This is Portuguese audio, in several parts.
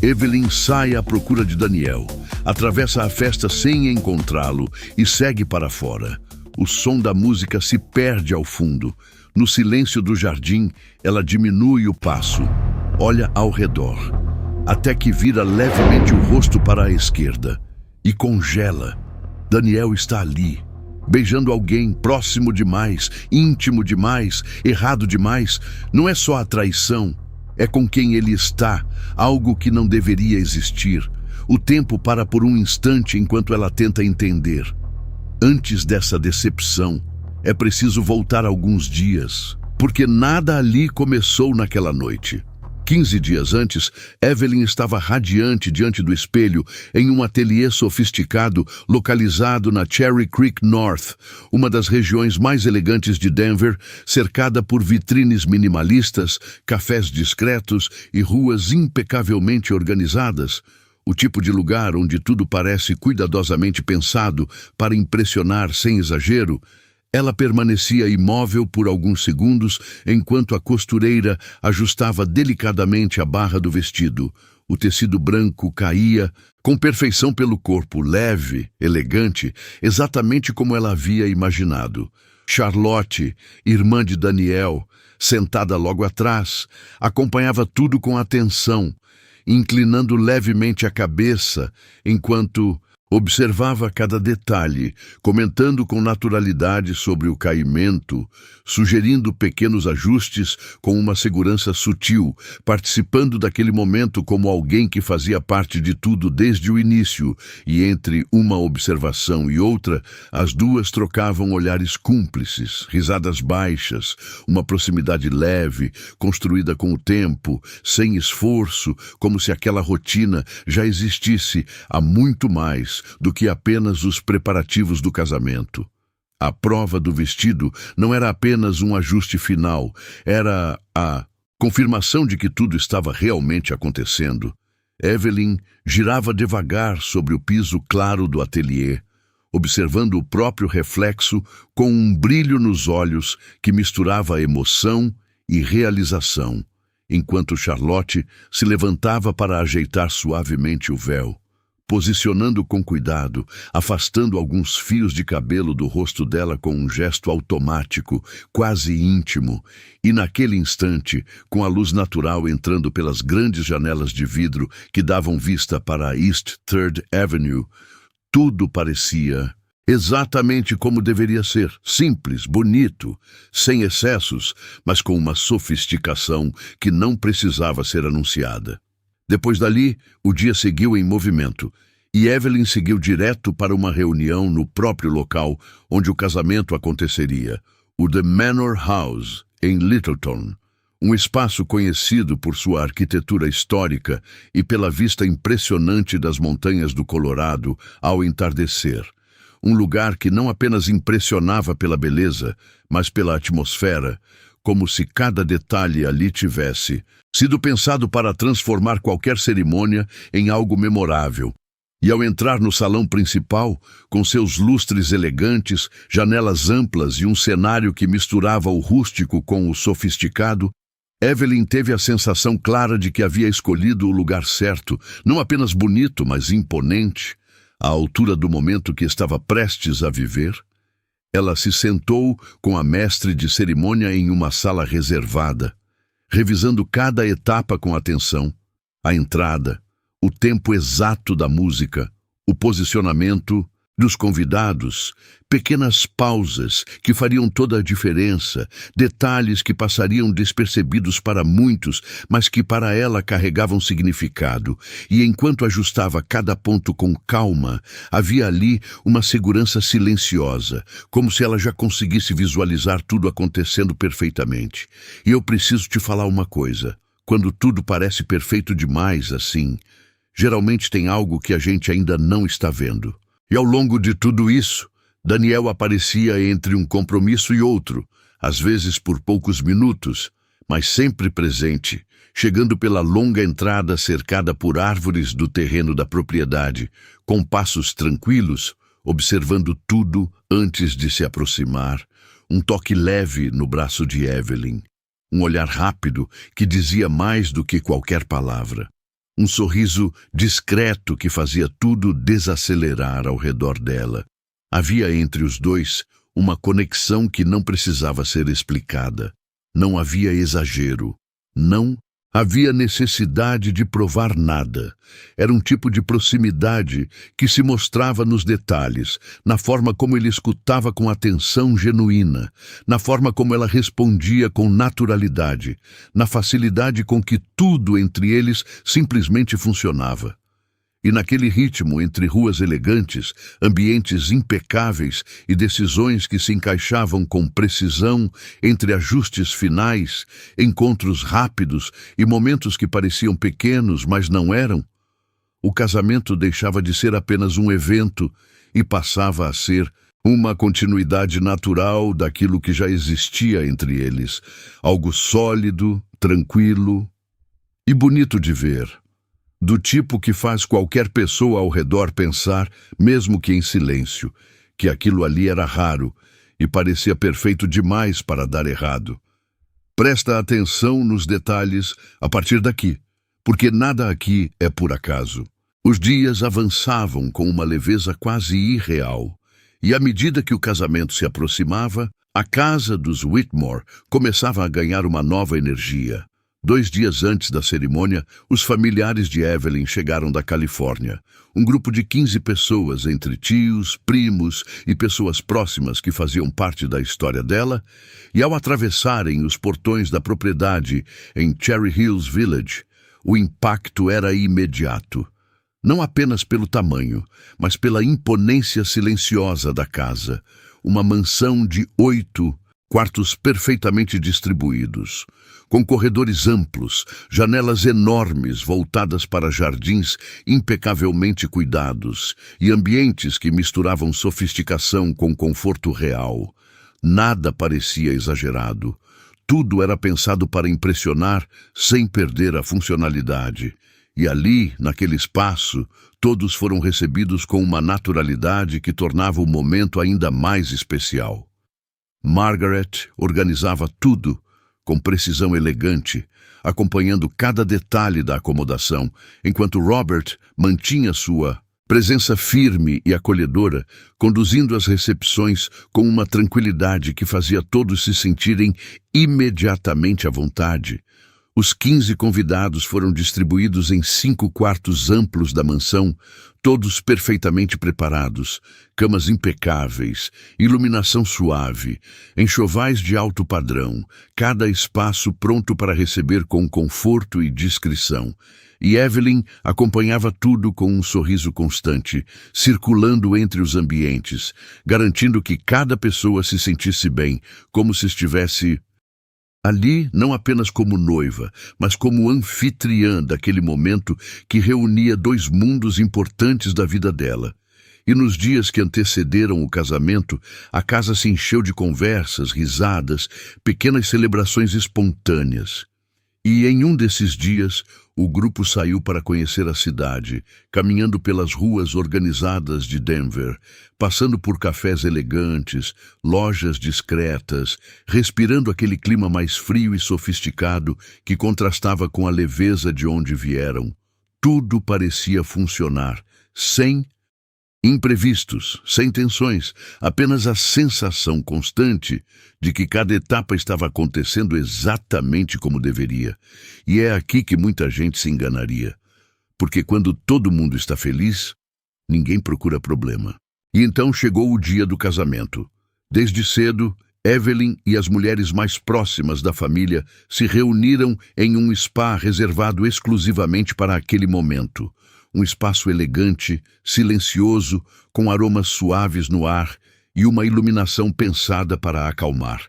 Evelyn sai à procura de Daniel, atravessa a festa sem encontrá-lo e segue para fora. O som da música se perde ao fundo. No silêncio do jardim, ela diminui o passo, olha ao redor, até que vira levemente o rosto para a esquerda e congela. Daniel está ali, beijando alguém próximo demais, íntimo demais, errado demais. Não é só a traição, é com quem ele está, algo que não deveria existir. O tempo para por um instante enquanto ela tenta entender. Antes dessa decepção, é preciso voltar alguns dias, porque nada ali começou naquela noite. 15 dias antes, Evelyn estava radiante diante do espelho em um ateliê sofisticado localizado na Cherry Creek North, uma das regiões mais elegantes de Denver, cercada por vitrines minimalistas, cafés discretos e ruas impecavelmente organizadas. O tipo de lugar onde tudo parece cuidadosamente pensado para impressionar sem exagero. Ela permanecia imóvel por alguns segundos enquanto a costureira ajustava delicadamente a barra do vestido. O tecido branco caía com perfeição pelo corpo, leve, elegante, exatamente como ela havia imaginado. Charlotte, irmã de Daniel, sentada logo atrás, acompanhava tudo com atenção, inclinando levemente a cabeça enquanto observava cada detalhe, comentando com naturalidade sobre o caimento, sugerindo pequenos ajustes com uma segurança sutil, participando daquele momento como alguém que fazia parte de tudo desde o início, e entre uma observação e outra, as duas trocavam olhares cúmplices, risadas baixas, uma proximidade leve, construída com o tempo, sem esforço, como se aquela rotina já existisse há muito mais do que apenas os preparativos do casamento. A prova do vestido não era apenas um ajuste final, era a confirmação de que tudo estava realmente acontecendo. Evelyn girava devagar sobre o piso claro do ateliê, observando o próprio reflexo com um brilho nos olhos que misturava emoção e realização, enquanto Charlotte se levantava para ajeitar suavemente o véu, posicionando com cuidado, afastando alguns fios de cabelo do rosto dela com um gesto automático, quase íntimo, e naquele instante, com a luz natural entrando pelas grandes janelas de vidro que davam vista para a East Third Avenue, tudo parecia exatamente como deveria ser, simples, bonito, sem excessos, mas com uma sofisticação que não precisava ser anunciada. Depois dali, o dia seguiu em movimento, e Evelyn seguiu direto para uma reunião no próprio local onde o casamento aconteceria, o The Manor House, em Littleton, um espaço conhecido por sua arquitetura histórica e pela vista impressionante das montanhas do Colorado ao entardecer. Um lugar que não apenas impressionava pela beleza, mas pela atmosfera, como se cada detalhe ali tivesse sido pensado para transformar qualquer cerimônia em algo memorável. E ao entrar no salão principal, com seus lustres elegantes, janelas amplas e um cenário que misturava o rústico com o sofisticado, Evelyn teve a sensação clara de que havia escolhido o lugar certo, não apenas bonito, mas imponente, à altura do momento que estava prestes a viver. Ela se sentou com a mestre de cerimônia em uma sala reservada, revisando cada etapa com atenção, a entrada, o tempo exato da música, o posicionamento dos convidados, pequenas pausas que fariam toda a diferença, detalhes que passariam despercebidos para muitos, mas que para ela carregavam significado. E enquanto ajustava cada ponto com calma, havia ali uma segurança silenciosa, como se ela já conseguisse visualizar tudo acontecendo perfeitamente. E eu preciso te falar uma coisa: quando tudo parece perfeito demais assim, geralmente tem algo que a gente ainda não está vendo. E ao longo de tudo isso, Daniel aparecia entre um compromisso e outro, às vezes por poucos minutos, mas sempre presente, chegando pela longa entrada cercada por árvores do terreno da propriedade, com passos tranquilos, observando tudo antes de se aproximar, um toque leve no braço de Evelyn, um olhar rápido que dizia mais do que qualquer palavra. um sorriso discreto que fazia tudo desacelerar ao redor dela. Havia entre os dois uma conexão que não precisava ser explicada. Não havia exagero. Não havia necessidade de provar nada. Era um tipo de proximidade que se mostrava nos detalhes, na forma como ele escutava com atenção genuína, na forma como ela respondia com naturalidade, na facilidade com que tudo entre eles simplesmente funcionava. E naquele ritmo entre ruas elegantes, ambientes impecáveis e decisões que se encaixavam com precisão, entre ajustes finais, encontros rápidos e momentos que pareciam pequenos, mas não eram, o casamento deixava de ser apenas um evento e passava a ser uma continuidade natural daquilo que já existia entre eles, algo sólido, tranquilo e bonito de ver. Do tipo que faz qualquer pessoa ao redor pensar, mesmo que em silêncio, que aquilo ali era raro e parecia perfeito demais para dar errado. Presta atenção nos detalhes a partir daqui, porque nada aqui é por acaso. Os dias avançavam com uma leveza quase irreal, e à medida que o casamento se aproximava, a casa dos Whitmore começava a ganhar uma nova energia. 2 dias antes da cerimônia, os familiares de Evelyn chegaram da Califórnia. Um grupo de 15 pessoas, entre tios, primos e pessoas próximas que faziam parte da história dela, e ao atravessarem os portões da propriedade em Cherry Hills Village, o impacto era imediato. Não apenas pelo tamanho, mas pela imponência silenciosa da casa. Uma mansão de 8 quartos perfeitamente distribuídos, com corredores amplos, janelas enormes voltadas para jardins impecavelmente cuidados e ambientes que misturavam sofisticação com conforto real. Nada parecia exagerado. Tudo era pensado para impressionar sem perder a funcionalidade. E ali, naquele espaço, todos foram recebidos com uma naturalidade que tornava o momento ainda mais especial. Margaret organizava tudo com precisão elegante, acompanhando cada detalhe da acomodação, enquanto Robert mantinha sua presença firme e acolhedora, conduzindo as recepções com uma tranquilidade que fazia todos se sentirem imediatamente à vontade. Os 15 convidados foram distribuídos em 5 quartos amplos da mansão, todos perfeitamente preparados, camas impecáveis, iluminação suave, enxovais de alto padrão, cada espaço pronto para receber com conforto e discrição. E Evelyn acompanhava tudo com um sorriso constante, circulando entre os ambientes, garantindo que cada pessoa se sentisse bem, como se estivesse ali não apenas como noiva, mas como anfitriã daquele momento que reunia 2 mundos importantes da vida dela. E nos dias que antecederam o casamento, a casa se encheu de conversas, risadas, pequenas celebrações espontâneas. E em um desses dias, o grupo saiu para conhecer a cidade, caminhando pelas ruas organizadas de Denver, passando por cafés elegantes, lojas discretas, respirando aquele clima mais frio e sofisticado que contrastava com a leveza de onde vieram. Tudo parecia funcionar, sem imprevistos, sem tensões, apenas a sensação constante de que cada etapa estava acontecendo exatamente como deveria. E é aqui que muita gente se enganaria, porque quando todo mundo está feliz, ninguém procura problema. E então chegou o dia do casamento. Desde cedo, Evelyn e as mulheres mais próximas da família se reuniram em um spa reservado exclusivamente para aquele momento. Um espaço elegante, silencioso, com aromas suaves no ar e uma iluminação pensada para acalmar.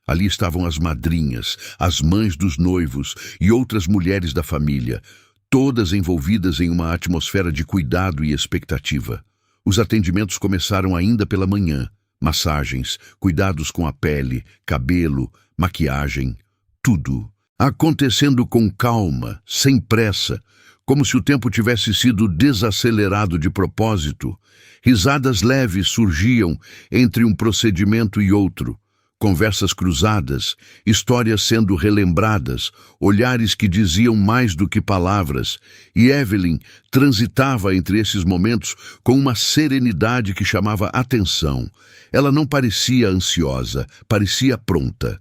Ali estavam as madrinhas, as mães dos noivos e outras mulheres da família, todas envolvidas em uma atmosfera de cuidado e expectativa. Os atendimentos começaram ainda pela manhã. Massagens, cuidados com a pele, cabelo, maquiagem, tudo acontecendo com calma, sem pressa, como se o tempo tivesse sido desacelerado de propósito. Risadas leves surgiam entre um procedimento e outro, Conversas cruzadas, histórias sendo relembradas, olhares que diziam mais do que palavras, e Evelyn transitava entre esses momentos com uma serenidade que chamava atenção. Ela não parecia ansiosa, parecia pronta.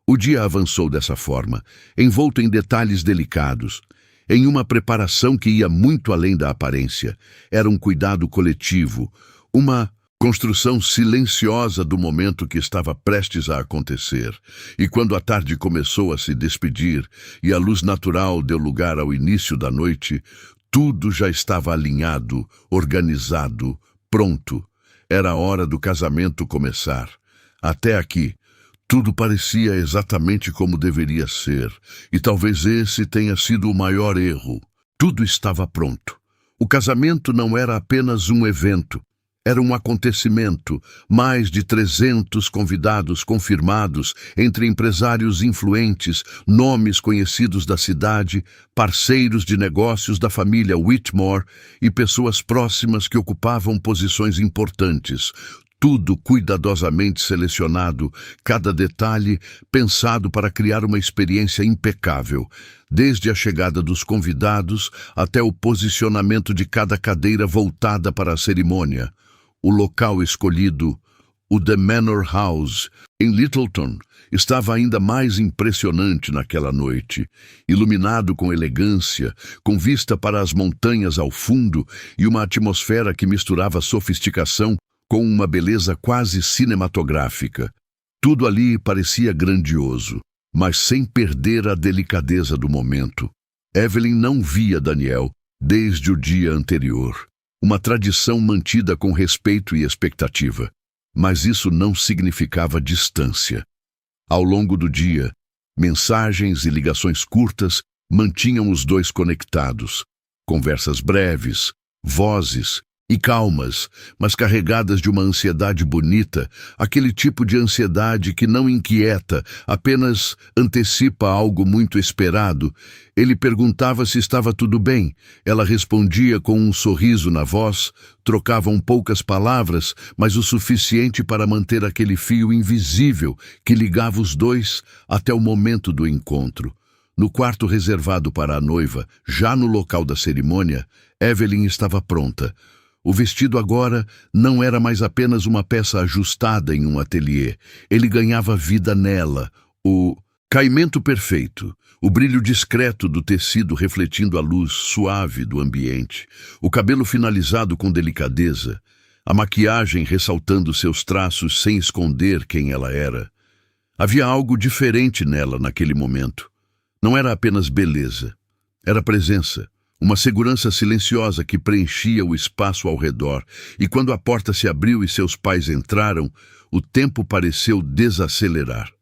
O dia avançou dessa forma, envolto em detalhes delicados, em uma preparação que ia muito além da aparência. Era um cuidado coletivo, uma construção silenciosa do momento que estava prestes a acontecer. E quando a tarde começou a se despedir e a luz natural deu lugar ao início da noite, tudo já estava alinhado, organizado, pronto. Era a hora do casamento começar. Até aqui, tudo parecia exatamente como deveria ser, e talvez esse tenha sido o maior erro. Tudo estava pronto. O casamento não era apenas um evento. Era um acontecimento, mais de 300 convidados confirmados, entre empresários influentes, nomes conhecidos da cidade, parceiros de negócios da família Whitmore e pessoas próximas que ocupavam posições importantes. Tudo cuidadosamente selecionado, cada detalhe pensado para criar uma experiência impecável, desde a chegada dos convidados até o posicionamento de cada cadeira voltada para a cerimônia. O local escolhido, o The Manor House, em Littleton, estava ainda mais impressionante naquela noite, iluminado com elegância, com vista para as montanhas ao fundo e uma atmosfera que misturava sofisticação com uma beleza quase cinematográfica. Tudo ali parecia grandioso, mas sem perder a delicadeza do momento. Evelyn não via Daniel desde o dia anterior. Uma tradição mantida com respeito e expectativa. Mas isso não significava distância. Ao longo do dia, mensagens e ligações curtas mantinham os dois conectados. Conversas breves, vozes e calmas, mas carregadas de uma ansiedade bonita, aquele tipo de ansiedade que não inquieta, apenas antecipa algo muito esperado. Ele perguntava se estava tudo bem. Ela respondia com um sorriso na voz, trocavam poucas palavras, mas o suficiente para manter aquele fio invisível que ligava os dois até o momento do encontro. No quarto reservado para a noiva, já no local da cerimônia, Evelyn estava pronta. O vestido agora não era mais apenas uma peça ajustada em um ateliê. Ele ganhava vida nela, o caimento perfeito, o brilho discreto do tecido refletindo a luz suave do ambiente, o cabelo finalizado com delicadeza, a maquiagem ressaltando seus traços sem esconder quem ela era. Havia algo diferente nela naquele momento. Não era apenas beleza, era presença. Uma segurança silenciosa que preenchia o espaço ao redor, e quando a porta se abriu e seus pais entraram, o tempo pareceu desacelerar.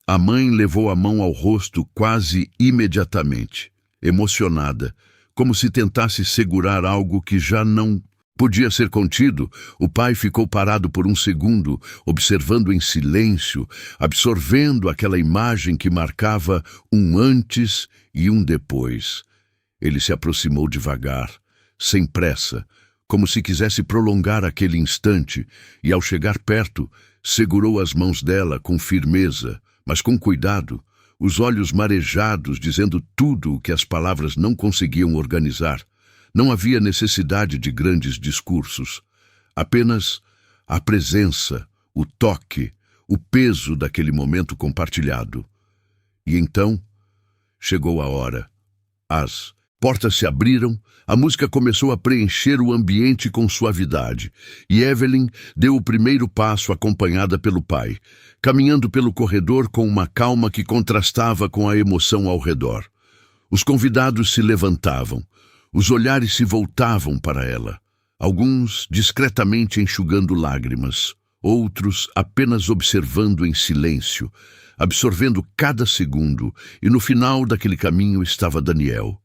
A mãe levou a mão ao rosto quase imediatamente, emocionada, como se tentasse segurar algo que já não podia ser contido. O pai ficou parado por um segundo, observando em silêncio, absorvendo aquela imagem que marcava um antes e um depois. Ele se aproximou devagar, sem pressa, como se quisesse prolongar aquele instante, e ao chegar perto, segurou as mãos dela com firmeza, mas com cuidado, os olhos marejados, dizendo tudo o que as palavras não conseguiam organizar. Não havia necessidade de grandes discursos, apenas a presença, o toque, o peso daquele momento compartilhado. E então, chegou a hora. As portas se abriram, a música começou a preencher o ambiente com suavidade, e Evelyn deu o primeiro passo acompanhada pelo pai, caminhando pelo corredor com uma calma que contrastava com a emoção ao redor. Os convidados se levantavam, os olhares se voltavam para ela, alguns discretamente enxugando lágrimas, outros apenas observando em silêncio, absorvendo cada segundo, e no final daquele caminho estava Daniel,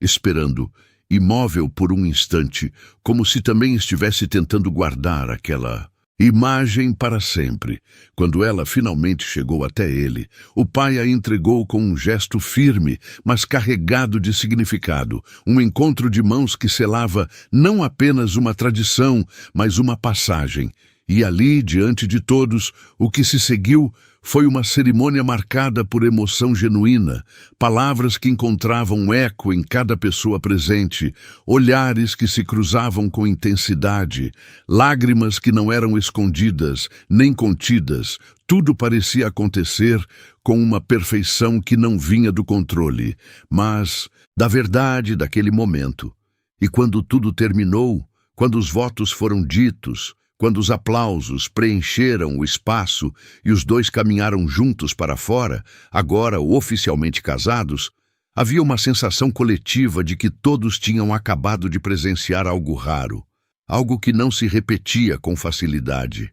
esperando, imóvel por um instante, como se também estivesse tentando guardar aquela imagem para sempre. Quando ela finalmente chegou até ele, o pai a entregou com um gesto firme, mas carregado de significado, um encontro de mãos que selava não apenas uma tradição, mas uma passagem. E ali, diante de todos, o que se seguiu Foi uma cerimônia marcada por emoção genuína, palavras que encontravam eco em cada pessoa presente, olhares que se cruzavam com intensidade, lágrimas que não eram escondidas nem contidas. Tudo parecia acontecer com uma perfeição que não vinha do controle, mas da verdade daquele momento. E quando tudo terminou, quando os votos foram ditos, quando os aplausos preencheram o espaço e os dois caminharam juntos para fora, agora oficialmente casados, havia uma sensação coletiva de que todos tinham acabado de presenciar algo raro, algo que não se repetia com facilidade.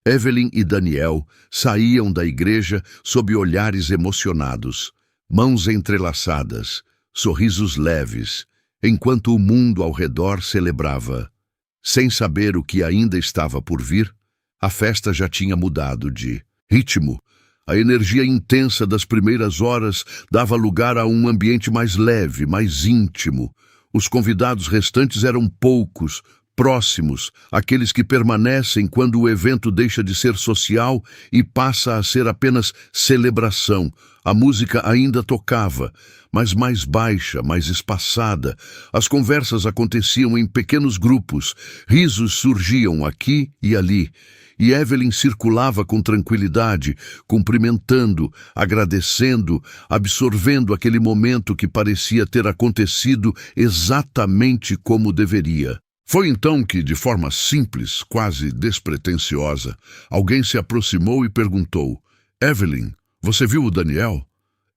Evelyn e Daniel saíam da igreja sob olhares emocionados, mãos entrelaçadas, sorrisos leves, enquanto o mundo ao redor celebrava. Sem saber o que ainda estava por vir, a festa já tinha mudado de ritmo. A energia intensa das primeiras horas dava lugar a um ambiente mais leve, mais íntimo. Os convidados restantes eram poucos, próximos, aqueles que permanecem quando o evento deixa de ser social e passa a ser apenas celebração. A música ainda tocava, mas mais baixa, mais espaçada. As conversas aconteciam em pequenos grupos, risos surgiam aqui e ali, e Evelyn circulava com tranquilidade, cumprimentando, agradecendo, absorvendo aquele momento que parecia ter acontecido exatamente como deveria. Foi então que, de forma simples, quase despretensiosa, alguém se aproximou e perguntou: "Evelyn, você viu o Daniel?"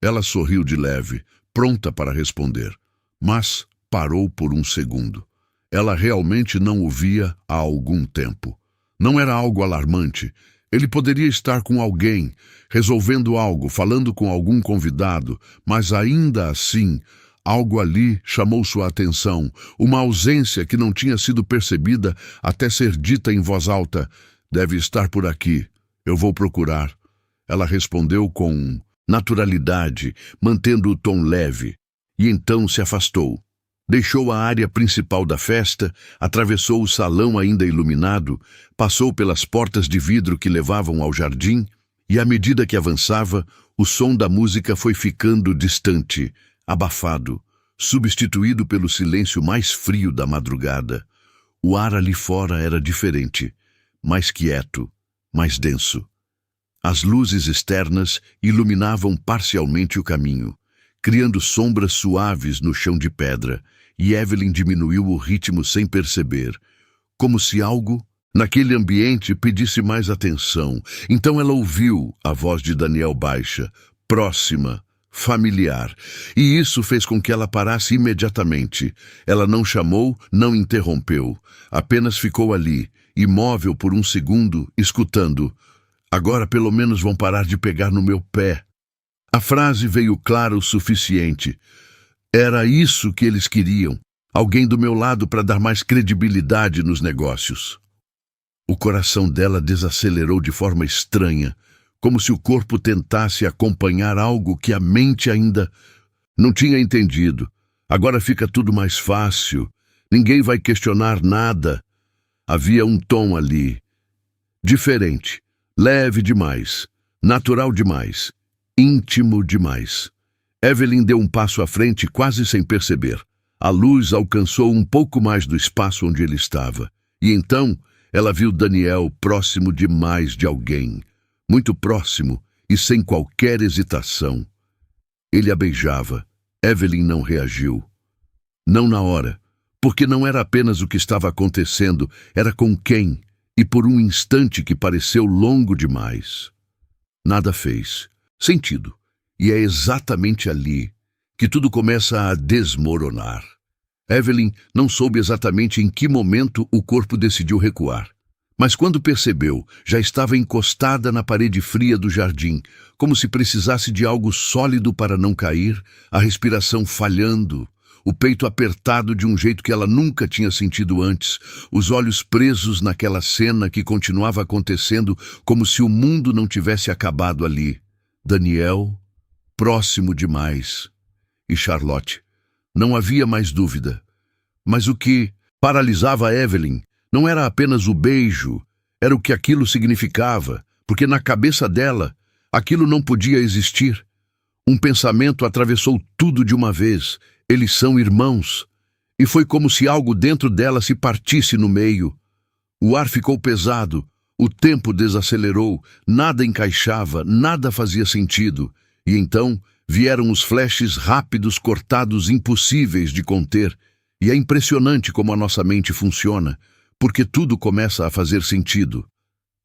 Ela sorriu de leve, pronta para responder, mas parou por um segundo. Ela realmente não o via há algum tempo. Não era algo alarmante. Ele poderia estar com alguém, resolvendo algo, falando com algum convidado, mas ainda assim, algo ali chamou sua atenção, uma ausência que não tinha sido percebida até ser dita em voz alta: "Deve estar por aqui. Eu vou procurar." Ela respondeu com naturalidade, mantendo o tom leve, e então se afastou. Deixou a área principal da festa, atravessou o salão ainda iluminado, passou pelas portas de vidro que levavam ao jardim, e à medida que avançava, o som da música foi ficando distante, abafado, substituído pelo silêncio mais frio da madrugada. O ar ali fora era diferente, mais quieto, mais denso. As luzes externas iluminavam parcialmente o caminho, criando sombras suaves no chão de pedra, e Evelyn diminuiu o ritmo sem perceber, como se algo naquele ambiente pedisse mais atenção. Então ela ouviu a voz de Daniel baixa, próxima, familiar, e isso fez com que ela parasse imediatamente. Ela não chamou, não interrompeu, apenas ficou ali, imóvel por um segundo, escutando. "Agora pelo menos vão parar de pegar no meu pé." A frase veio clara o suficiente. Era isso que eles queriam, alguém do meu lado para dar mais credibilidade nos negócios. O coração dela desacelerou de forma estranha, como se o corpo tentasse acompanhar algo que a mente ainda não tinha entendido. Agora fica tudo mais fácil, ninguém vai questionar nada. Havia um tom ali, diferente, leve demais, natural demais, íntimo demais. Evelyn deu um passo à frente quase sem perceber. A luz alcançou um pouco mais do espaço onde ele estava, e então ela viu Daniel próximo demais de alguém, muito próximo e sem qualquer hesitação. Ele a beijava. Evelyn não reagiu. Não na hora, porque não era apenas o que estava acontecendo, era com quem, e por um instante que pareceu longo demais. Nada fez sentido, e é exatamente ali que tudo começa a desmoronar. Evelyn não soube exatamente em que momento o corpo decidiu recuar. Mas quando percebeu, já estava encostada na parede fria do jardim, como se precisasse de algo sólido para não cair, a respiração falhando, o peito apertado de um jeito que ela nunca tinha sentido antes, os olhos presos naquela cena que continuava acontecendo como se o mundo não tivesse acabado ali. Daniel, próximo demais, e Charlotte. Não havia mais dúvida. Mas o que paralisava Evelyn não era apenas o beijo, era o que aquilo significava, porque na cabeça dela Aquilo não podia existir. Um pensamento atravessou tudo de uma vez. Eles são irmãos. E foi como se algo dentro dela se partisse no meio. O ar ficou pesado, o tempo desacelerou, nada encaixava, nada fazia sentido. E então vieram os flashes rápidos, cortados, impossíveis de conter. E é impressionante como a nossa mente funciona, porque tudo começa a fazer sentido.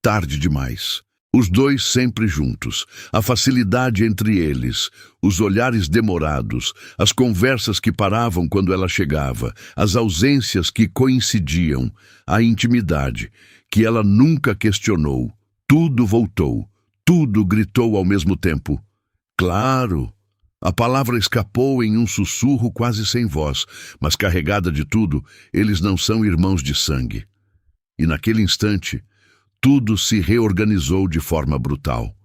Tarde demais. Os dois sempre juntos, a facilidade entre eles, os olhares demorados, as conversas que paravam quando ela chegava, as ausências que coincidiam, a intimidade, que ela nunca questionou. Tudo voltou, tudo gritou ao mesmo tempo. Claro! A palavra escapou em um sussurro quase sem voz, mas carregada de tudo, eles não são irmãos de sangue. E naquele instante, tudo se reorganizou de forma brutal.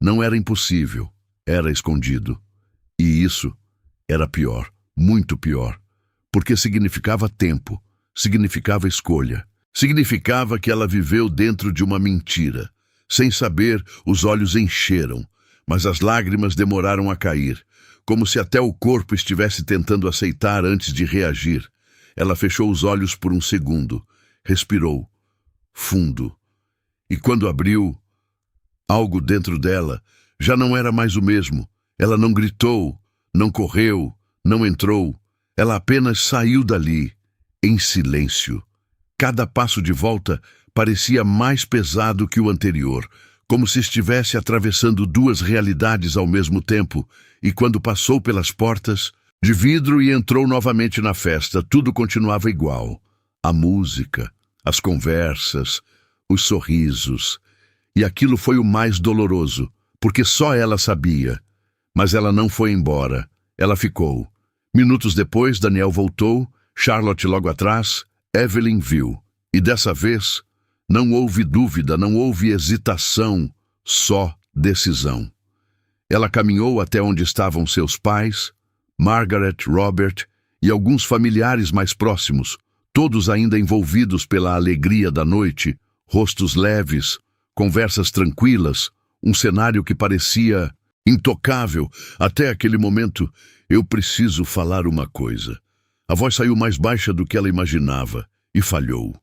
Não era impossível, era escondido. E isso era pior, muito pior, porque significava tempo, significava escolha, significava que ela viveu dentro de uma mentira. Sem saber, os olhos encheram, mas as lágrimas demoraram a cair, como se até o corpo estivesse tentando aceitar antes de reagir. Ela fechou os olhos por um segundo, respirou fundo. E quando abriu, algo dentro dela já não era mais o mesmo. Ela não gritou, não correu, não entrou. Ela apenas saiu dali, em silêncio. Cada passo de volta parecia mais pesado que o anterior, como se estivesse atravessando duas realidades ao mesmo tempo. E quando passou pelas portas de vidro e entrou novamente na festa, tudo continuava igual. A música, as conversas, os sorrisos. E aquilo foi o mais doloroso, porque só ela sabia. Mas ela não foi embora. Ela ficou. Minutos depois, Daniel voltou, Charlotte logo atrás, Evelyn viu. E dessa vez, não houve dúvida, não houve hesitação, só decisão. Ela caminhou até onde estavam seus pais, Margaret, Robert e alguns familiares mais próximos, todos ainda envolvidos pela alegria da noite, rostos leves, conversas tranquilas, um cenário que parecia intocável. Até aquele momento, eu preciso falar uma coisa. A voz saiu mais baixa do que ela imaginava e falhou.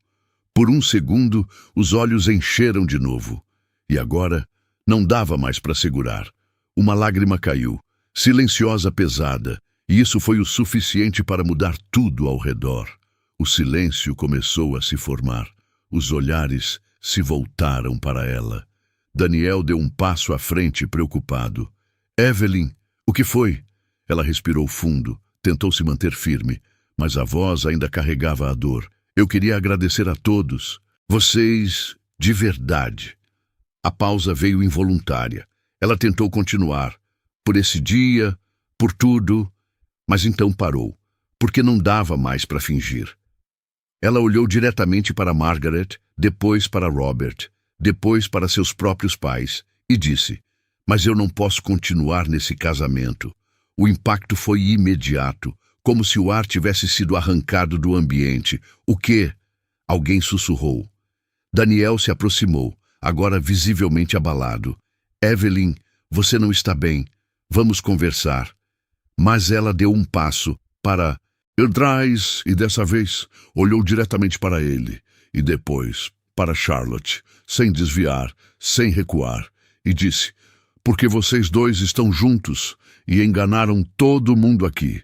Por um segundo, os olhos encheram de novo. E agora, não dava mais para segurar. Uma lágrima caiu, silenciosa, pesada, e isso foi o suficiente para mudar tudo ao redor. O silêncio começou a se formar. Os olhares se voltaram para ela. Daniel deu um passo à frente, preocupado. Evelyn, o que foi? Ela respirou fundo, tentou se manter firme, mas a voz ainda carregava a dor. Eu queria agradecer a todos. Vocês, de verdade. A pausa veio involuntária. Ela tentou continuar. Por esse dia, por tudo, mas então parou, porque não dava mais para fingir. Ela olhou diretamente para Margaret, depois para Robert, depois para seus próprios pais, e disse: mas eu não posso continuar nesse casamento. O impacto foi imediato, como se o ar tivesse sido arrancado do ambiente. O quê? Alguém sussurrou. Daniel se aproximou, agora visivelmente abalado. Evelyn, você não está bem. Vamos conversar. Mas ela deu um passo para atrás e dessa vez olhou diretamente para ele e depois para Charlotte, sem desviar, sem recuar, e disse: porque vocês dois estão juntos e enganaram todo mundo aqui.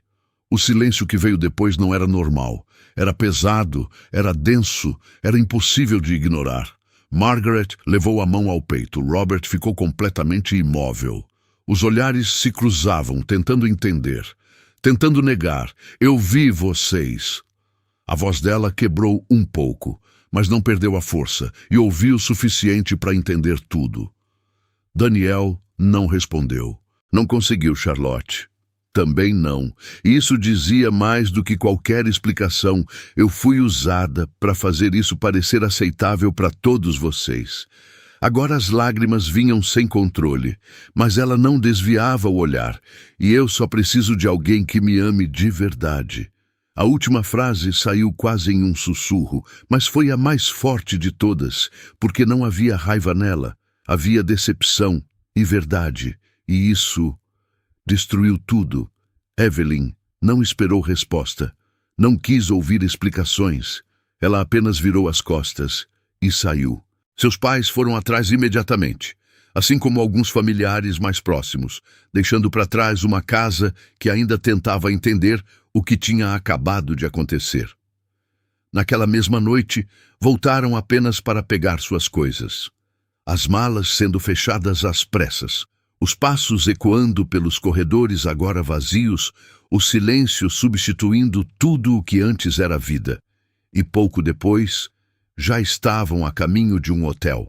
O silêncio que veio depois não era normal. Era pesado, era denso, era impossível de ignorar. Margaret levou a mão ao peito. Robert ficou completamente imóvel. Os olhares se cruzavam, tentando entender, tentando negar. Eu vi vocês. A voz dela quebrou um pouco, mas não perdeu a força e ouviu o suficiente para entender tudo. Daniel não respondeu. Não conseguiu, Charlotte. Também não. Isso dizia mais do que qualquer explicação. Eu fui usada para fazer isso parecer aceitável para todos vocês. Agora as lágrimas vinham sem controle, mas ela não desviava o olhar. E eu só preciso de alguém que me ame de verdade. A última frase saiu quase em um sussurro, mas foi a mais forte de todas, porque não havia raiva nela. Havia decepção, e verdade, e isso destruiu tudo. Evelyn não esperou resposta, não quis ouvir explicações. Ela apenas virou as costas e saiu. Seus pais foram atrás imediatamente, assim como alguns familiares mais próximos, deixando para trás uma casa que ainda tentava entender o que tinha acabado de acontecer. Naquela mesma noite, voltaram apenas para pegar suas coisas. As malas sendo fechadas às pressas, os passos ecoando pelos corredores agora vazios, o silêncio substituindo tudo o que antes era vida. E pouco depois, já estavam a caminho de um hotel,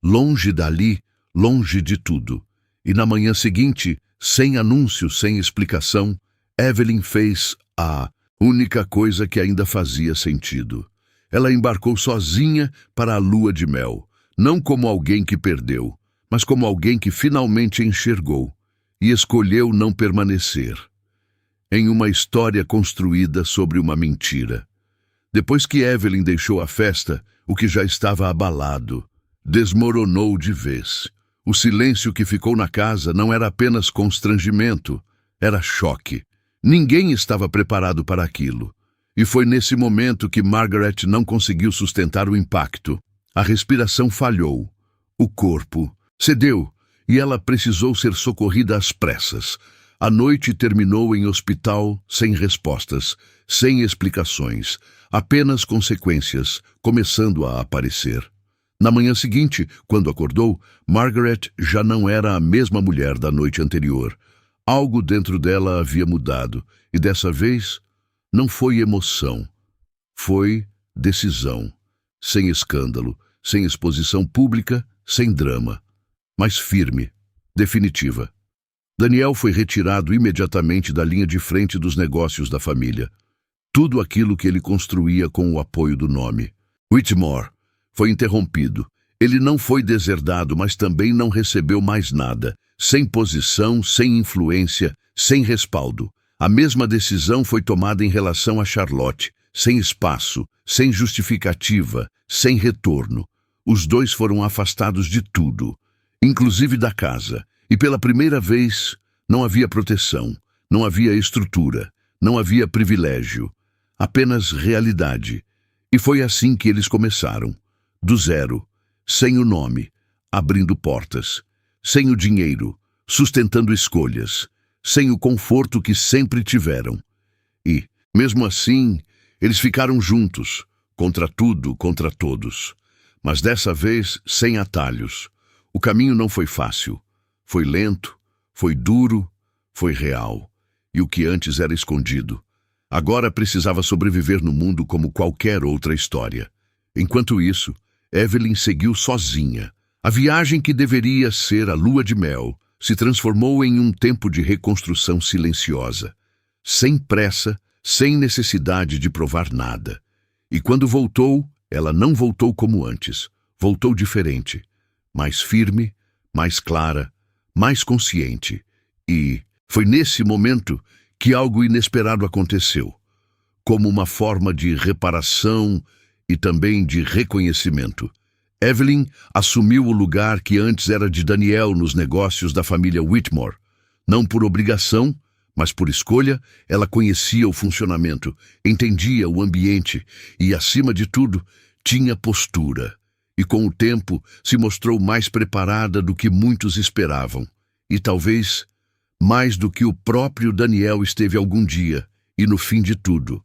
longe dali, longe de tudo. E na manhã seguinte, sem anúncio, sem explicação, Evelyn fez a única coisa que ainda fazia sentido. Ela embarcou sozinha para a lua de mel, não como alguém que perdeu, mas como alguém que finalmente enxergou e escolheu não permanecer em uma história construída sobre uma mentira. Depois que Evelyn deixou a festa, o que já estava abalado desmoronou de vez. O silêncio que ficou na casa não era apenas constrangimento, era choque. Ninguém estava preparado para aquilo. E foi nesse momento que Margaret não conseguiu sustentar o impacto. A respiração falhou. O corpo cedeu e ela precisou ser socorrida às pressas. A noite terminou em hospital sem respostas, sem explicações, apenas consequências começando a aparecer. Na manhã seguinte, quando acordou, Margaret já não era a mesma mulher da noite anterior. Algo dentro dela havia mudado, e dessa vez não foi emoção, foi decisão. Sem escândalo, sem exposição pública, sem drama, mas firme, definitiva. Daniel foi retirado imediatamente da linha de frente dos negócios da família. Tudo aquilo que ele construía com o apoio do nome. Whitmore foi interrompido. Ele não foi deserdado, mas também não recebeu mais nada. Sem posição, sem influência, sem respaldo. A mesma decisão foi tomada em relação a Charlotte, sem espaço, sem justificativa, sem retorno. Os dois foram afastados de tudo, inclusive da casa. E pela primeira vez, não havia proteção, não havia estrutura, não havia privilégio, apenas realidade. E foi assim que eles começaram, do zero, sem o nome, abrindo portas, sem o dinheiro, sustentando escolhas, sem o conforto que sempre tiveram. E, mesmo assim, eles ficaram juntos, contra tudo, contra todos. Mas dessa vez, sem atalhos. O caminho não foi fácil. Foi lento, foi duro, foi real. E o que antes era escondido, agora precisava sobreviver no mundo como qualquer outra história. Enquanto isso, Evelyn seguiu sozinha. A viagem que deveria ser a lua de mel se transformou em um tempo de reconstrução silenciosa, sem pressa, sem necessidade de provar nada. E quando voltou, ela não voltou como antes, voltou diferente, mais firme, mais clara, mais consciente. E foi nesse momento que algo inesperado aconteceu, como uma forma de reparação e também de reconhecimento. Evelyn assumiu o lugar que antes era de Daniel nos negócios da família Whitmore. Não por obrigação, mas por escolha, ela conhecia o funcionamento, entendia o ambiente e, acima de tudo, tinha postura. E com o tempo se mostrou mais preparada do que muitos esperavam. E talvez mais do que o próprio Daniel esteve algum dia. E no fim de tudo,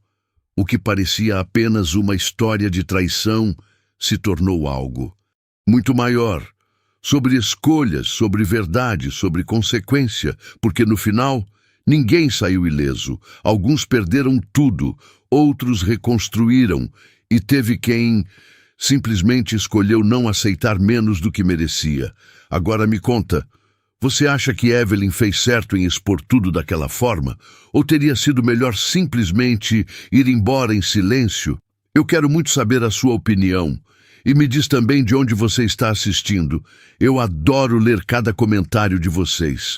o que parecia apenas uma história de traição se tornou algo muito maior, sobre escolhas, sobre verdade, sobre consequência, porque no final ninguém saiu ileso. Alguns perderam tudo, outros reconstruíram, e teve quem simplesmente escolheu não aceitar menos do que merecia. Agora me conta, você acha que Evelyn fez certo em expor tudo daquela forma? Ou teria sido melhor simplesmente ir embora em silêncio? Eu quero muito saber a sua opinião. E me diz também de onde você está assistindo. Eu adoro ler cada comentário de vocês.